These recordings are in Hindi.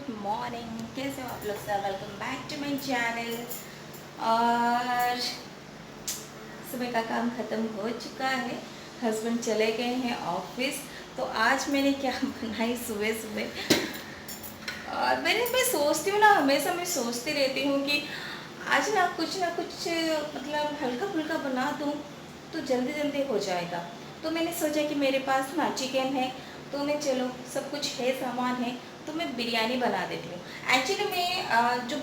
मॉर्निंग, कैसे हो आप लोग सब। Welcome back to my channel. और सुबह का काम ख़त्म हो चुका है, हस्बैंड चले गए हैं ऑफिस। तो आज मैंने क्या बनाई सुबह सुबह। और मैं सोचती हूँ ना, हमेशा मैं सोचती रहती हूँ कि आज ना कुछ मतलब हल्का फुल्का बना दूँ तो जल्दी जल्दी हो जाएगा। तो मैंने सोचा कि मेरे पास ना चिकन है, तो मैं चलो सब कुछ है, सामान है, तो मैं बिरयानी बना देती हूँ। एक्चुअली मैं जो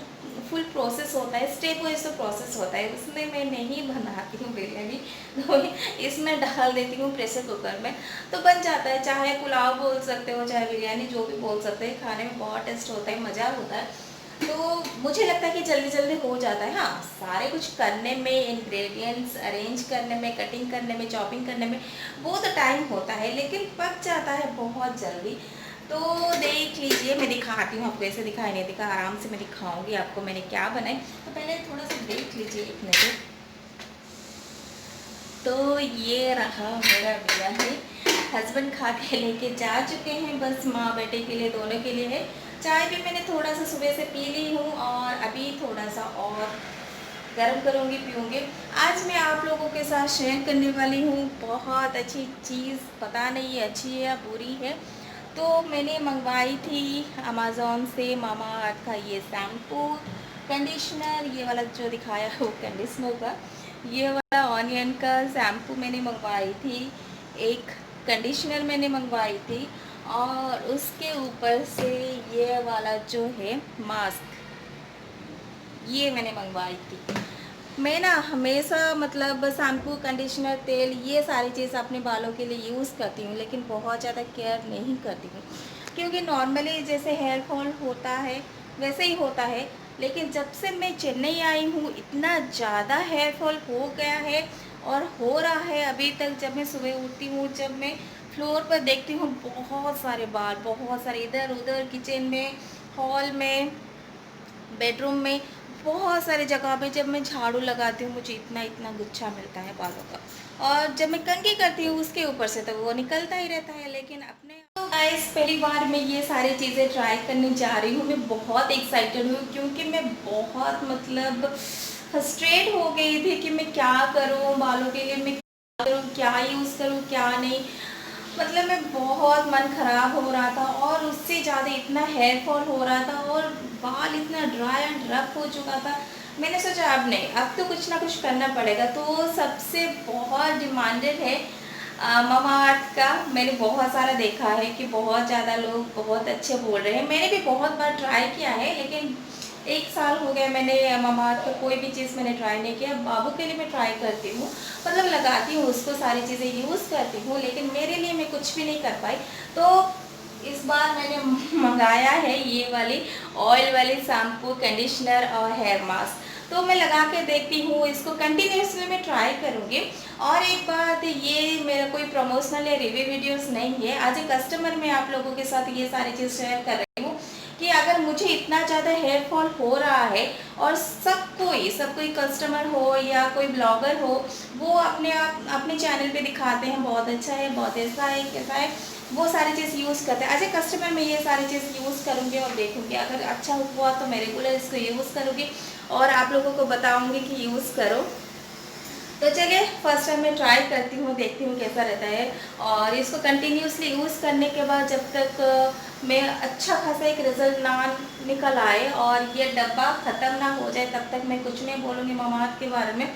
फुल प्रोसेस होता है, स्टेप वाइज तो प्रोसेस होता है, उसमें मैं नहीं बनाती हूँ बिरयानी। तो इसमें डाल देती हूँ प्रेशर कुकर में, तो बन जाता है। चाहे पुलाव बोल सकते हो, चाहे बिरयानी, जो भी बोल सकते हैं, खाने में बहुत टेस्ट होता है, मज़ा होता है। तो मुझे लगता है कि जल्दी जल्दी हो जाता है। हाँ, सारे कुछ करने में, इंग्रेडिएंट्स अरेंज करने में, कटिंग करने में, चॉपिंग करने में बहुत टाइम होता है, लेकिन पक जाता है बहुत जल्दी। तो देख लीजिए, मैं दिखाती हूँ आपको। ऐसे दिखाई नहीं दिखा, आराम से मैं दिखाऊंगी आपको मैंने क्या बनाई। तो पहले थोड़ा सा देख लीजिए एक नज़र। तो ये रहा मेरा बिरयानी। हस्बैंड खा के लेके जा चुके हैं, बस माँ बेटे के लिए, दोनों के लिए है। चाय भी मैंने थोड़ा सा सुबह से पी ली हूँ, और अभी थोड़ा सा और गर्म करूँगी, पीऊँगी। आज मैं आप लोगों के साथ शेयर करने वाली हूँ बहुत अच्छी चीज़, पता नहीं ये अच्छी है या बुरी है। तो मैंने मंगवाई थी अमेज़ॉन से मामा अर्थ का ये शैम्पू, कंडीशनर, ये वाला जो दिखाया है वो कंडीशनर का, ये वाला ऑनियन का शैम्पू मैंने मंगवाई थी, एक कंडीशनर मैंने मंगवाई थी, और उसके ऊपर से ये वाला जो है मास्क, ये मैंने मंगवाई थी। मैं ना हमेशा मतलब शैम्पू, कंडीशनर, तेल, ये सारी चीज़ अपने बालों के लिए यूज़ करती हूँ, लेकिन बहुत ज़्यादा केयर नहीं करती हूँ, क्योंकि नॉर्मली जैसे हेयर फॉल होता है वैसे ही होता है। लेकिन जब से मैं चेन्नई आई हूँ, इतना ज़्यादा हेयर फॉल हो गया है, और हो रहा है अभी तक। जब मैं सुबह उठती हूँ, जब मैं फ्लोर पर देखती हूँ, बहुत सारे बाल, बहुत सारे, इधर उधर, किचन में, हॉल में, बेडरूम में, बहुत सारे जगह पे जब मैं झाड़ू लगाती हूँ, मुझे इतना इतना गुच्छा मिलता है बालों का। और जब मैं कंघी करती हूँ उसके ऊपर से, तो वो निकलता ही रहता है। लेकिन अपने तो गाइस, पहली बार मैं ये सारी चीज़ें ट्राई करने जा रही हूँ। मैं बहुत एक्साइटेड हूँ, क्योंकि मैं बहुत मतलब फ्रस्ट्रेट हो गई थी कि मैं क्या करूँ बालों के लिए, मैं क्या करूँ, क्या यूज़ करूँ, क्या नहीं। मतलब मैं बहुत मन ख़राब हो रहा था, और उससे ज़्यादा इतना हेयर फॉल हो रहा था, और बाल इतना ड्राई एंड रफ हो चुका था। मैंने सोचा अब नहीं, अब तो कुछ ना कुछ करना पड़ेगा। तो सबसे बहुत डिमांडेड है मामा अर्थ का। मैंने बहुत सारा देखा है कि बहुत ज़्यादा लोग बहुत अच्छे बोल रहे हैं। मैंने भी बहुत बार ट्राई किया है, लेकिन एक साल हो गया मैंने मामा अर्थ का कोई भी चीज़ मैंने ट्राई नहीं किया। बाबू के लिए मैं ट्राई करती हूँ, मतलब लगाती हूँ उसको, सारी चीज़ें यूज़ करती हूँ, लेकिन मेरे लिए मैं कुछ भी नहीं कर पाई। तो इस बार मैंने मंगाया है ये वाली ऑयल वाली शैम्पू, कंडीशनर और हेयर मास्क। तो मैं लगा के देखती हूँ, इसको कंटिन्यूसली मैं ट्राई करूँगी। और एक बात, ये मेरा कोई प्रमोशनल या रिव्यू वीडियोस नहीं है। आज एक कस्टमर मैं आप लोगों के साथ ये सारी चीज़ शेयर कर रही हूँ कि अगर मुझे इतना ज़्यादा हेयर फॉल हो रहा है, और सब कोई कस्टमर हो या कोई ब्लॉगर हो, वो अपने चैनल पे दिखाते हैं बहुत अच्छा है, बहुत ऐसा है, कैसा है, वो सारी चीज़ यूज़ करते हैं। एज ए कस्टमर मैं ये सारी चीज़ यूज़ करूँगी और देखूँगी, अगर अच्छा हुआ तो मैं रेगुलर इसको यूज़ करूँगी और आप लोगों को बताऊँगी कि यूज़ करो। तो चलिए, फर्स्ट टाइम मैं ट्राई करती हूँ, देखती हूँ कैसा रहता है। और इसको कंटिन्यूसली यूज़ करने के बाद जब तक मैं अच्छा खासा एक रिज़ल्ट ना निकल आए और ये डब्बा ख़त्म ना हो जाए, तब तक मैं कुछ नहीं बोलूँगी मामाअर्थ के बारे में।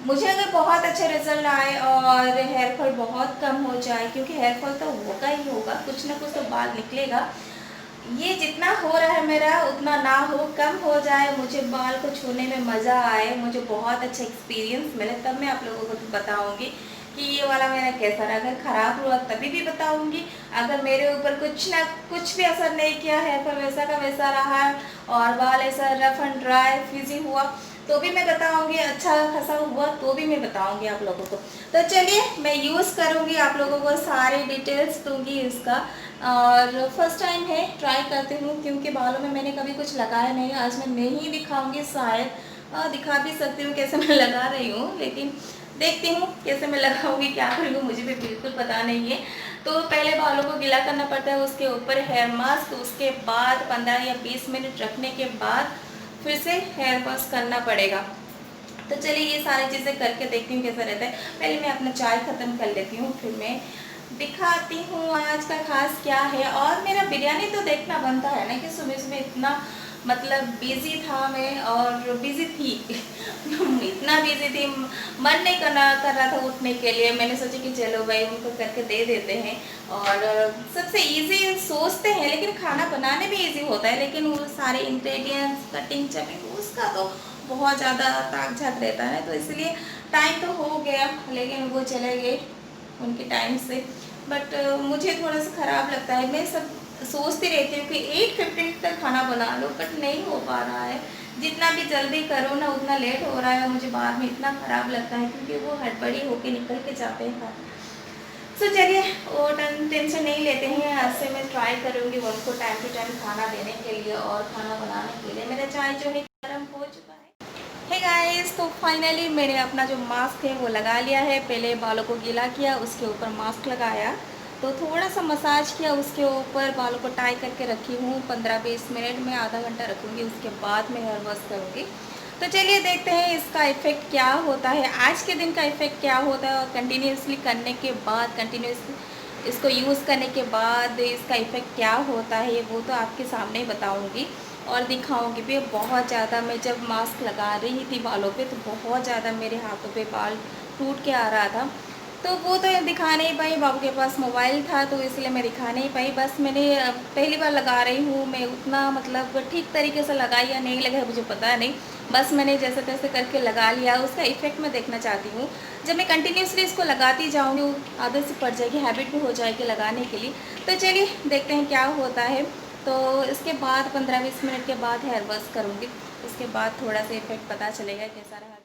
मुझे अगर बहुत अच्छे रिज़ल्ट आए और हेयर फॉल बहुत कम हो जाए, क्योंकि हेयर फॉल तो होगा ही होगा, कुछ ना कुछ तो बाल निकलेगा। ये जितना हो रहा है मेरा उतना ना हो, कम हो जाए, मुझे बाल को छूने में मज़ा आए, मुझे बहुत अच्छा एक्सपीरियंस मिले, तब मैं आप लोगों को बताऊंगी कि ये वाला मेरा कैसा रहा। अगर ख़राब हुआ तभी भी बताऊंगी। अगर मेरे ऊपर कुछ भी असर नहीं किया है, पर वैसा का वैसा रहा और बाल ऐसा रफ एंड ड्राई फ्रीजी हुआ, तो भी मैं बताऊंगी। अच्छा खासा हुआ तो भी मैं बताऊंगी आप लोगों को। तो चलिए, मैं यूज़ करूंगी, आप लोगों को सारी डिटेल्स दूंगी इसका। और फर्स्ट टाइम है, ट्राई करती हूँ, क्योंकि बालों में मैंने कभी कुछ लगाया नहीं। आज मैं नहीं दिखाऊंगी, शायद दिखा भी सकती हूँ कैसे मैं लगा रही हूँ, लेकिन देखती हूँ कैसे मैं लगाऊंगी, क्या करूँगी, मुझे भी बिल्कुल पता नहीं है। तो पहले बालों को गीला करना पड़ता है, उसके ऊपर हेयर मास्क, उसके बाद 15 या 20 मिनट रखने के बाद फिर से हेयर वॉश करना पड़ेगा। तो चलिए ये सारी चीज़ें करके देखती हूँ कैसा रहता है। पहले मैं अपना चाय ख़त्म कर लेती हूँ, फिर मैं दिखाती हूँ आज का खास क्या है। और मेरा बिरयानी तो देखना बनता है ना कि सुबह सुबह इतना मतलब बिज़ी था मैं, और बिज़ी थी इतना बिज़ी थी, मन नहीं कर रहा था उठने के लिए। मैंने सोचा कि चलो भाई उनको करके दे देते हैं। और सबसे इजी सोचते हैं, लेकिन खाना बनाने भी इजी होता है, लेकिन वो सारे इंग्रेडिएंट्स कटिंग चमिंग उसका तो बहुत ज़्यादा ताक झाक रहता है। तो इसलिए टाइम तो हो गया, लेकिन वो चले गए उनके टाइम से। बट मुझे थोड़ा सा ख़राब लगता है। मैं सब सोचती रहती हूँ कि 8:15 तक खाना बना लो, बट नहीं हो पा रहा है। जितना भी जल्दी करो ना उतना लेट हो रहा है। मुझे बाद में इतना ख़राब लगता है, क्योंकि वो हड़बड़ी होके निकल के जाते हैं। तो चलिए वो टेंशन नहीं लेते हैं। आज से मैं ट्राई करूँगी उनको टाइम टू टाइम खाना देने के लिए और खाना बनाने के लिए। मेरा चाय जो है गर्म हो चुका है। हे गाइस, तो फाइनली मैंने अपना जो मास्क है वो लगा लिया है। पहले बालों को गीला किया, उसके ऊपर मास्क लगाया, तो थोड़ा सा मसाज किया, उसके ऊपर बालों को टाई करके रखी हूँ 15-20 मिनट में, आधा घंटा रखूँगी, उसके बाद मैं हेयर वॉश करूँगी। तो चलिए देखते हैं इसका इफ़ेक्ट क्या होता है, आज के दिन का इफ़ेक्ट क्या होता है, और कंटिन्यूसली करने के बाद, कंटिन्यूसली इसको यूज़ करने के बाद इसका इफ़ेक्ट क्या होता है वो तो आपके सामने ही बताऊँगी और दिखाऊंगी भी। बहुत ज़्यादा मैं जब मास्क लगा रही थी बालों पे, तो बहुत ज़्यादा मेरे हाथों पे बाल टूट के आ रहा था। तो वो तो दिखा नहीं पाई, बाबू के पास मोबाइल था तो इसलिए मैं दिखा नहीं पाई। बस मैंने पहली बार लगा रही हूँ मैं, उतना मतलब ठीक तरीके से लगाई या नहीं लगाई मुझे पता नहीं। बस मैंने जैसे तैसे करके लगा लिया। उसका इफ़ेक्ट मैं देखना चाहती हूँ। जब मैं कंटिन्यूसली इसको लगाती जाऊँगी, आदत से पड़ जाएगी, हैबिट भी हो जाएगी लगाने के लिए। तो चलिए देखते हैं क्या होता है। तो इसके बाद 15-20 मिनट के बाद हेयर वॉश करूँगी, उसके बाद थोड़ा सा इफेक्ट पता चलेगा कैसा रहा।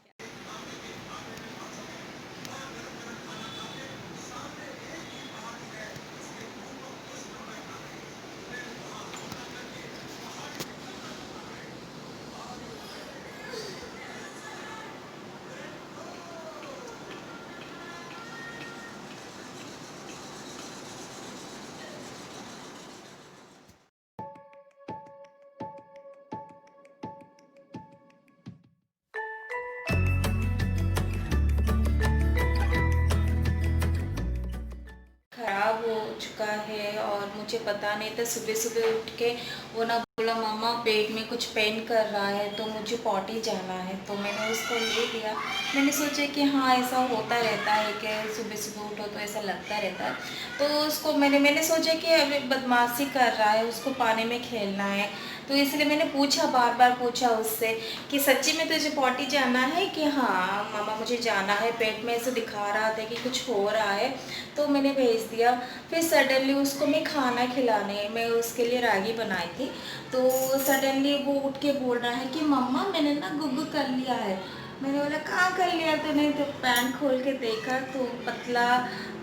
ख़राब हो चुका है और मुझे पता नहीं था। सुबह सुबह उठ के वो ना बोला मम्मा पेट में कुछ पेन कर रहा है तो मुझे पॉटी जाना है। तो मैंने उसको ले लिया। मैंने सोचा कि हाँ ऐसा होता रहता है कि सुबह सुबह उठो तो ऐसा लगता रहता है। तो उसको मैंने सोचा कि अभी बदमाशी कर रहा है, उसको पानी में खेलना है। तो इसलिए मैंने पूछा, बार बार पूछा उससे कि सच्ची में तुझे पॉटी जाना है कि हाँ मामा मुझे जाना है, पेट में ऐसे दिखा रहा था कि कुछ हो रहा है। तो मैंने भेज दिया। फिर सडनली उसको मैं खाना खिलाने, मैं उसके लिए रागी बनाई थी, तो सडनली वो उठ के बोल रहा है कि मम्मा मैंने ना गुग्गू कर लिया है। मैंने बोला कहाँ कर लिया तूने? तो पैंट खोल के देखा तो पतला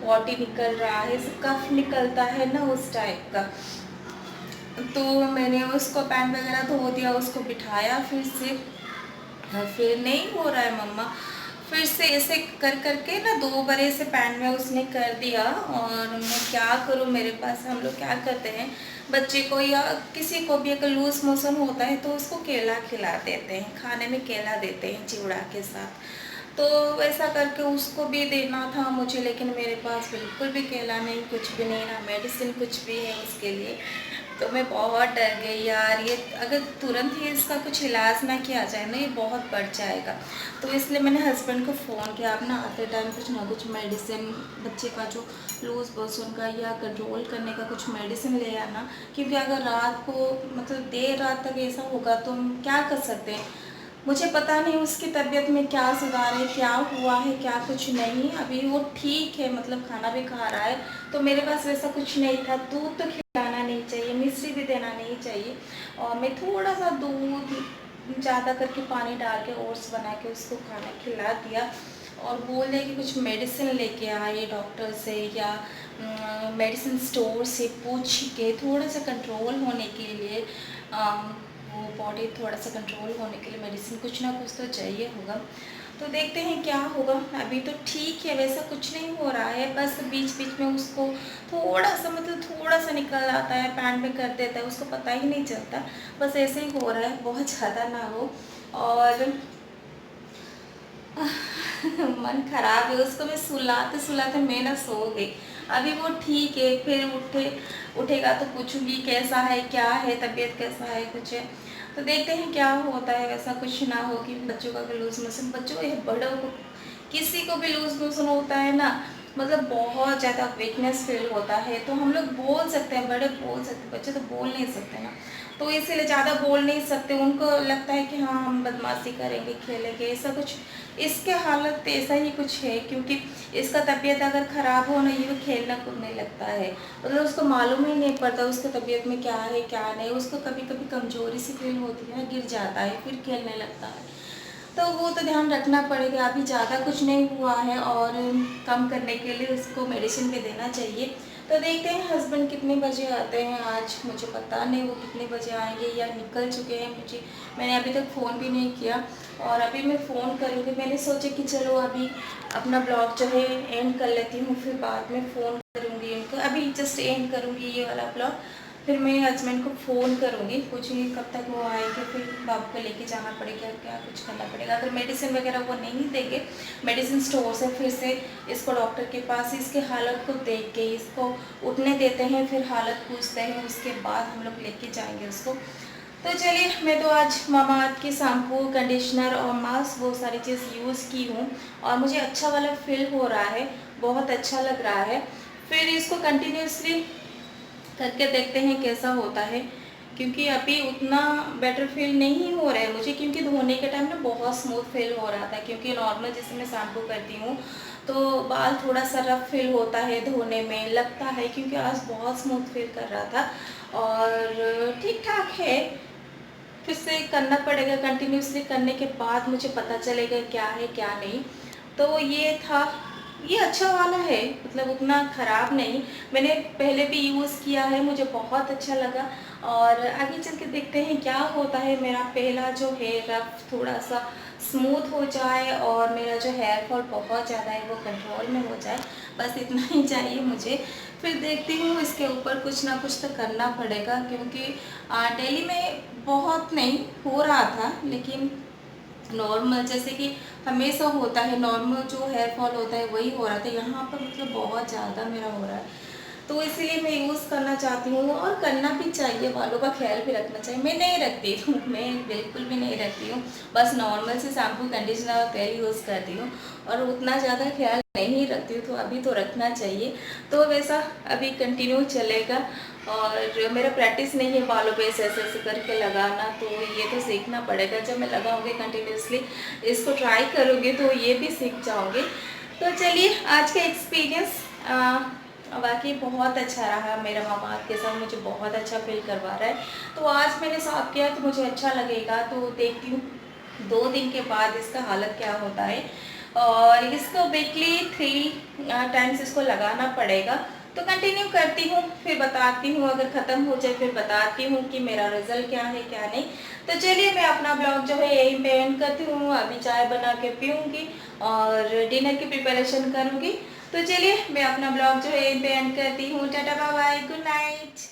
पॉटी निकल रहा है, कफ निकलता है ना उस टाइप का। तो मैंने उसको पैंट वगैरह धो दिया, उसको बिठाया फिर से। फिर नहीं हो रहा है मम्मा। फिर से ऐसे कर करके ना 2 बार ऐसे पैन में उसने कर दिया। और मैं क्या करूँ, मेरे पास हम लोग क्या करते हैं, बच्चे को या किसी को भी अगर लूज़ मोशन होता है तो उसको केला खिला देते हैं, खाने में केला देते हैं चिवड़ा के साथ। तो वैसा करके उसको भी देना था मुझे, लेकिन मेरे पास बिल्कुल भी केला नहीं, कुछ भी नहीं, ना मेडिसिन कुछ भी है उसके लिए। तो मैं बहुत डर गई यार, ये अगर तुरंत ही इसका कुछ इलाज ना किया जाए ना ये बहुत बढ़ जाएगा। तो इसलिए मैंने हस्बैंड को फ़ोन किया, आप ना आते टाइम कुछ ना कुछ मेडिसिन बच्चे का जो लूज़ मोशन का या कंट्रोल करने का कुछ मेडिसिन ले आना। क्योंकि अगर रात को मतलब देर रात तक ऐसा होगा तो हम क्या कर सकते हैं। मुझे पता नहीं उसकी तबीयत में क्या सुधार है, क्या हुआ है, क्या कुछ नहीं। अभी वो ठीक है, मतलब खाना भी खा रहा है। तो मेरे पास वैसा कुछ नहीं था। दूध तो खिलाना नहीं चाहिए, मिश्री भी देना नहीं चाहिए। और मैं थोड़ा सा दूध ज़्यादा करके पानी डाल के ओट्स बना के उसको खाना खिला दिया। और बोले कि कुछ मेडिसिन लेके आए डॉक्टर से या मेडिसिन स्टोर से पूछ के, थोड़ा सा कंट्रोल होने के लिए वो बॉडी थोड़ा सा कंट्रोल होने के लिए मेडिसिन कुछ ना कुछ तो चाहिए होगा। तो देखते हैं क्या होगा। अभी तो ठीक है, वैसा कुछ नहीं हो रहा है, बस बीच-बीच में उसको थोड़ा-सा मतलब थोड़ा-सा निकल आता है, पैंट में कर देता है, उसको पता ही नहीं चलता। बस ऐसे ही हो रहा है, बहुत ज़्यादा ना हो। और मन खराब है, उसको मैं सुलाते-सुलाते मैं ना सो गई। अभी वो ठीक है, फिर उठेगा तो पूछूँगी कैसा है, क्या है, तबीयत कैसा है, कुछ है। तो देखते हैं क्या होता है, वैसा कुछ ना हो कि बच्चों का भी लूज़ मोशन, बच्चों या बड़ों को किसी को भी लूज़ मोशन होता है ना, मतलब बहुत ज़्यादा वीकनेस फ़ील होता है। तो हम लोग बोल सकते हैं, बड़े बोल सकते हैं, बच्चे तो बोल नहीं सकते ना। तो इसीलिए ज़्यादा बोल नहीं सकते, उनको लगता है कि हाँ, हम बदमाशी करेंगे, खेलेंगे, ऐसा कुछ। इसके हालत ऐसा ही कुछ है, क्योंकि इसका तबीयत अगर ख़राब हो ना, ये वो खेलना कूदने लगता है। मतलब उसको मालूम ही नहीं पड़ता उसके तबीयत में क्या है क्या नहीं। उसको कभी कभी कमज़ोरी सी फील होती है ना, गिर जाता है, फिर खेलने लगता है। तो वो तो ध्यान रखना पड़ेगा। अभी ज़्यादा कुछ नहीं हुआ है, और कम करने के लिए उसको मेडिसिन भी देना चाहिए। तो देखते हैं हस्बैंड कितने बजे आते हैं आज, मुझे पता नहीं वो कितने बजे आएंगे या निकल चुके हैं। मैंने अभी तक फ़ोन भी नहीं किया, और अभी मैं फ़ोन करूँगी। मैंने सोचा कि चलो अभी अपना ब्लॉग जो है एंड कर लेती हूँ, फिर बाद में फ़ोन करूँगी उनको। अभी जस्ट एंड करूँगी ये वाला ब्लॉग, फिर मैं हस्बैंड को फ़ोन करूँगी, पूछूँगी कब तक वो आएंगे, फिर बाबू को लेके जाना पड़ेगा, क्या कुछ करना पड़ेगा। अगर मेडिसिन वगैरह वो नहीं देंगे, मेडिसिन स्टोर से फिर से इसको डॉक्टर के पास इसके हालत को देख के इसको उठने देते हैं, फिर हालत पूछते हैं, उसके बाद हम लोग लेके जाएंगे उसको। तो चलिए, मैं तो आज मामाअर्थ की शैम्पू, कंडीशनर और मास्क वो सारी चीज़ यूज़ की हूँ, और मुझे अच्छा वाला फील हो रहा है, बहुत अच्छा लग रहा है। फिर इसको कंटिन्यूसली करके देखते हैं कैसा होता है, क्योंकि अभी उतना बेटर फील नहीं हो रहा है मुझे, क्योंकि धोने के टाइम ना बहुत स्मूथ फील हो रहा था। क्योंकि नॉर्मल जैसे मैं शैम्पू करती हूँ तो बाल थोड़ा सा रफ फील होता है धोने में, लगता है, क्योंकि आज बहुत स्मूथ फील कर रहा था। और ठीक ठाक है, फिर से करना पड़ेगा, कंटिन्यूसली करने के बाद मुझे पता चलेगा क्या है क्या नहीं। तो ये था, ये अच्छा वाला है, मतलब उतना ख़राब नहीं। मैंने पहले भी यूज़ किया है, मुझे बहुत अच्छा लगा। और आगे चल के देखते हैं क्या होता है। मेरा पहला जो है रफ थोड़ा सा स्मूथ हो जाए, और मेरा जो हेयर फॉल बहुत ज़्यादा है वो कंट्रोल में हो जाए, बस इतना ही चाहिए मुझे। फिर देखती हूँ, इसके ऊपर कुछ ना कुछ तो करना पड़ेगा, क्योंकि डेली में बहुत नहीं हो रहा था, लेकिन नॉर्मल जैसे कि हमेशा होता है, नॉर्मल जो हेयर फॉल होता है वही हो रहा था। यहाँ पर मतलब बहुत ज़्यादा मेरा हो रहा है, तो इसीलिए मैं यूज़ करना चाहती हूँ, और करना भी चाहिए, बालों का ख्याल भी रखना चाहिए। मैं नहीं रखती हूँ, मैं बिल्कुल भी नहीं रखती हूँ, बस नॉर्मल से शैम्पू, कंडीशनर और तेल यूज़ करती हूँ, और उतना ज़्यादा ख्याल नहीं रखती हूँ। तो अभी तो रखना चाहिए, तो वैसा अभी कंटिन्यू चलेगा। और मेरा प्रैक्टिस नहीं है बालों पे ऐसे ऐसे करके लगाना, तो ये तो सीखना पड़ेगा। जब मैं लगाऊंगी कंटिन्यूसली, इसको ट्राई करूँगी, तो ये भी सीख जाऊँगी। तो चलिए, आज का एक्सपीरियंस बाकी बहुत अच्छा रहा मेरा मामाअर्थ के साथ, मुझे बहुत अच्छा फील करवा रहा है। तो आज मैंने साफ किया तो मुझे अच्छा लगेगा, तो देखती हूँ 2 दिन के बाद इसका हालत क्या होता है। और इसको वीकली 3 टाइम्स इसको लगाना पड़ेगा। तो कंटिन्यू करती हूँ, फिर बताती हूँ, अगर ख़त्म हो जाए फिर बताती हूँ कि मेरा रिज़ल्ट क्या है क्या नहीं। तो चलिए, मैं अपना ब्लॉग जो है यहीं पे एंड करती हूँ। अभी चाय बना के पीऊँगी और डिनर की प्रिपरेशन करूँगी। तो चलिए, मैं अपना ब्लॉग जो है यहीं पे एंड करती हूँ। Tata bye bye, good night.